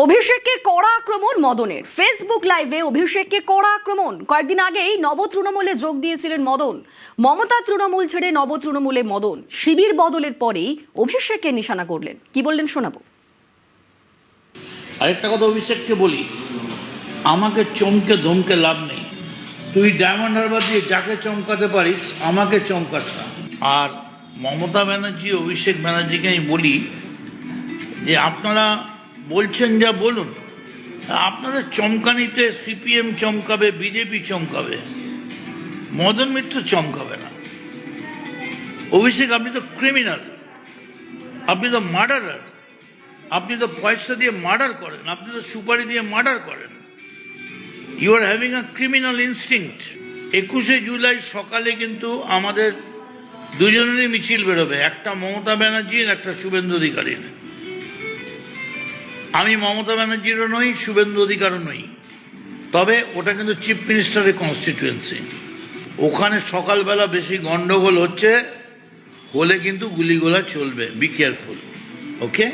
অভিষেককে কড়া আক্রমণ মদনের। ফেসবুক লাইভে অভিষেককে কড়া আক্রমণ। কয়েকদিন আগেই নব তৃণমূলে যোগ দিয়েছিলেন মদন। মমতা তৃণমূল ছেড়ে নব তৃণমূলে মদন। শিবির বদলের পরেই অভিষেককে নিশানা করলেন। কি বললেন শোনাবো। আরেকটা কথা অভিষেককে বলি, আমাকে চমকে ধমকে লাভ নেই। তুই ডায়মন্ড হারবার দিয়ে যাকে চমকাতে পারিস আমাকে চমকাস না। আর মমতা ব্যানার্জি, অভিষেক ব্যানার্জিকে আমি বলি যে আপনারা বলছেন যা বলুন, আপনাদের চমকানিতে সিপিএম চমকাবে, বিজেপি চমকাবে, মদন মিত্র চমকাবে না। অভিষেক, আপনি তো ক্রিমিনাল, আপনি তো মার্ডারার, আপনি তো পয়সা দিয়ে মার্ডার করেন, আপনি তো সুপারি দিয়ে মার্ডার করেন। You are having a criminal instinct. 21শে জুলাই সকালে কিন্তু আমাদের দুজনেরই মিছিল বেরোবে, একটা মমতা ব্যানার্জির, একটা শুভেন্দু অধিকারীর। আমি মমতা ব্যানার্জিরও নই, শুভেন্দু অধিকারও নই, তবে ওটা কিন্তু চিফ মিনিস্টারের কনস্টিটিউয়েন্সি। ওখানে সকালবেলা বেশি গন্ডগোল হলে কিন্তু গুলিগোলা চলবে। Be careful, okay.